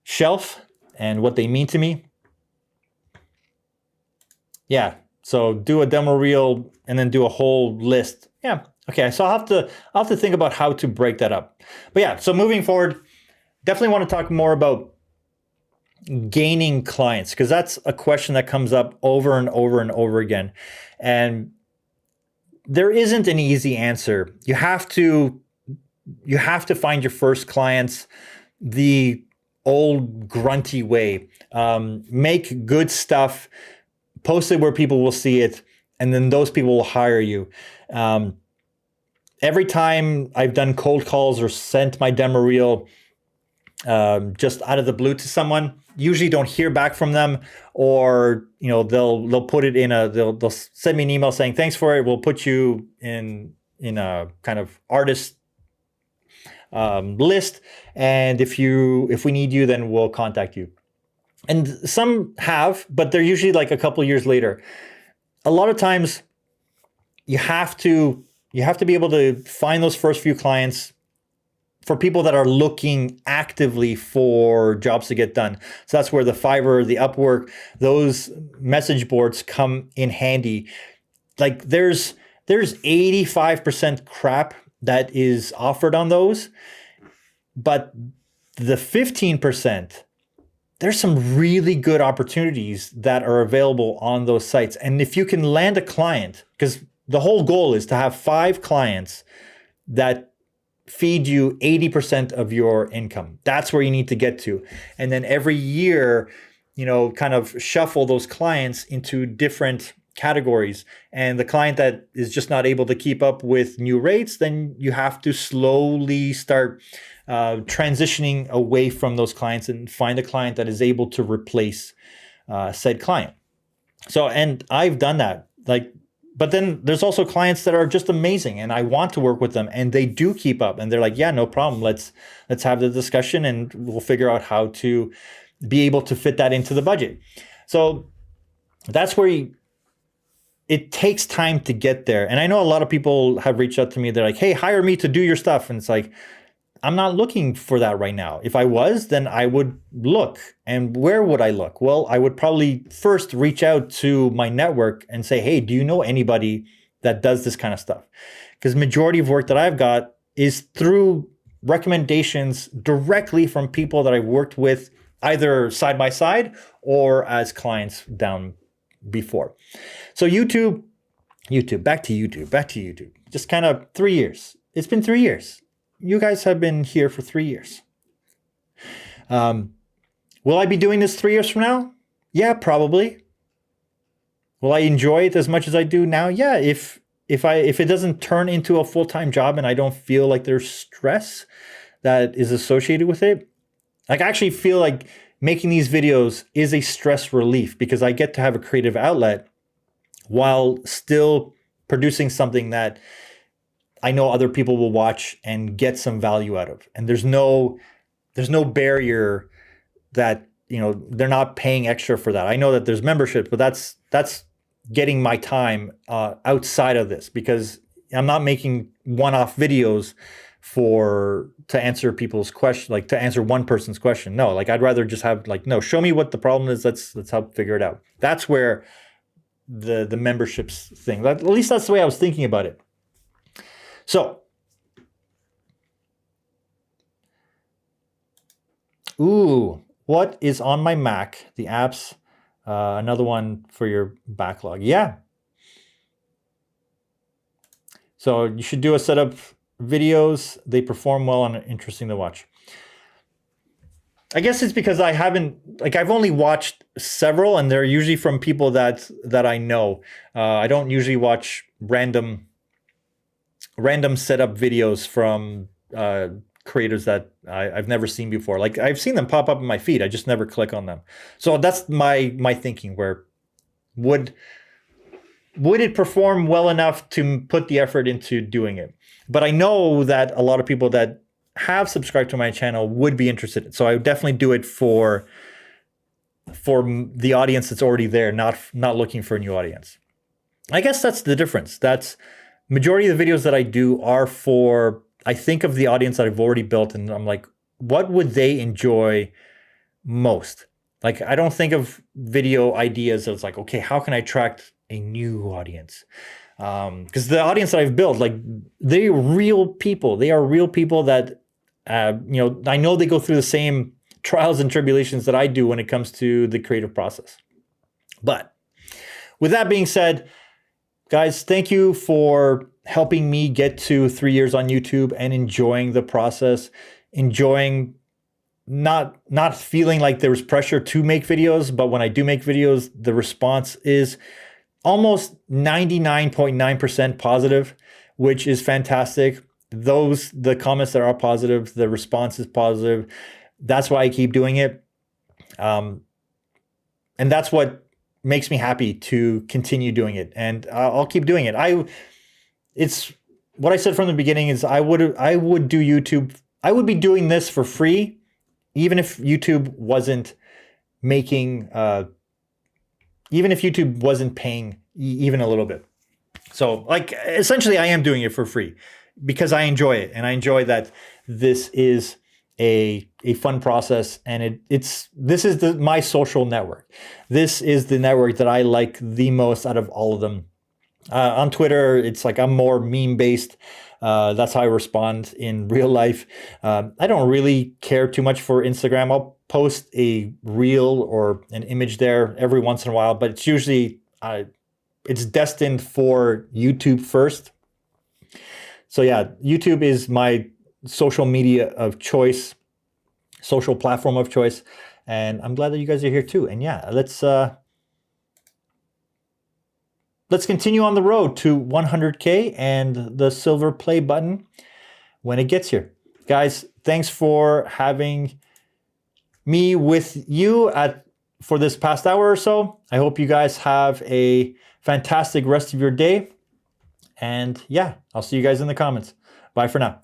shelf and what they mean to me. Yeah, so do a demo reel and then do a whole list. Yeah, okay. So I'll have to think about how to break that up. But yeah, so moving forward, definitely want to talk more about gaining clients, because that's a question that comes up over and over and over again. And there isn't an easy answer. You have to find your first clients the old grunty way. Make good stuff, post it where people will see it, and then those people will hire you. Every time I've done cold calls or sent my demo reel just out of the blue to someone, usually don't hear back from them, or they'll put it in they'll send me an email saying thanks for it, we'll put you in a kind of artist list, and if we need you, then we'll contact you. And some have, but they're usually like a couple years later. A lot of times you have to be able to find those first few clients for people that are looking actively for jobs to get done. So that's where the Fiverr, the Upwork, those message boards come in handy. Like there's 85% crap that is offered on those, but the 15%, there's some really good opportunities that are available on those sites. And if you can land a client, because the whole goal is to have 5 clients that feed you 80% of your income. That's where you need to get to. And then every year, kind of shuffle those clients into different categories. And the client that is just not able to keep up with new rates, then you have to slowly start transitioning away from those clients and find a client that is able to replace said client. So, and I've done that. But then there's also clients that are just amazing and I want to work with them and they do keep up and they're like, yeah, no problem. Let's have the discussion and we'll figure out how to be able to fit that into the budget. So that's where it takes time to get there. And I know a lot of people have reached out to me. They're like, hey, hire me to do your stuff. And it's like, I'm not looking for that right now. If I was, then I would look. And where would I look? Well, I would probably first reach out to my network and say, hey, do you know anybody that does this kind of stuff? Because majority of work that I've got is through recommendations directly from people that I've worked with either side by side or as clients down before. So YouTube, back to YouTube. Just kind of 3 years. It's been 3 years. You guys have been here for 3 years. Will I be doing this 3 years from now? Yeah, probably. Will I enjoy it as much as I do now? Yeah, if it doesn't turn into a full-time job and I don't feel like there's stress that is associated with it. Like I actually feel like making these videos is a stress relief because I get to have a creative outlet while still producing something that I know other people will watch and get some value out of. And there's no barrier that, they're not paying extra for that. I know that there's memberships, but that's getting my time outside of this because I'm not making one-off videos to answer people's question, like to answer one person's question. No, like I'd rather just have no, show me what the problem is. Let's help figure it out. That's where the memberships thing, at least that's the way I was thinking about it. So, what is on my Mac? The apps, another one for your backlog. Yeah. So you should do a set of videos. They perform well and are interesting to watch. I guess it's because I've only watched several and they're usually from people that I know. I don't usually watch random setup videos from creators that I've never seen before. Like I've seen them pop up in my feed. I just never click on them. So that's my thinking where would would it perform well enough to put the effort into doing it? But I know that a lot of people that have subscribed to my channel would be interested. So I would definitely do it for the audience that's already there, not looking for a new audience. I guess that's the difference. That's majority of the videos that I do are for, I think of the audience that I've already built and I'm like, what would they enjoy most? Like, I don't think of video ideas as like, okay, how can I attract a new audience? Because the audience that I've built, like, they're real people. They are real people that, I know they go through the same trials and tribulations that I do when it comes to the creative process. But with that being said, guys, thank you for helping me get to 3 years on YouTube and enjoying the process, enjoying not feeling like there was pressure to make videos, but when I do make videos, the response is almost 99.9% positive, which is fantastic. The comments that are positive, the response is positive. That's why I keep doing it. And that's what makes me happy to continue doing it. And I'll keep doing it. It's what I said from the beginning is I would do YouTube. I would be doing this for free, even if YouTube wasn't making, even if YouTube wasn't paying even a little bit. So like, essentially I am doing it for free because I enjoy it. And I enjoy that this is a fun process. And this is my social network. This is the network that I like the most out of all of them. On Twitter, it's like I'm more meme based. That's how I respond in real life. I don't really care too much for Instagram. I'll post a reel or an image there every once in a while, but it's usually, it's destined for YouTube first. So yeah, YouTube is my social media of choice, social platform of choice. And I'm glad that you guys are here too. And yeah, let's continue on the road to 100K and the silver play button when it gets here. Guys, thanks for having me with you for this past hour or so. I hope you guys have a fantastic rest of your day. And yeah, I'll see you guys in the comments. Bye for now.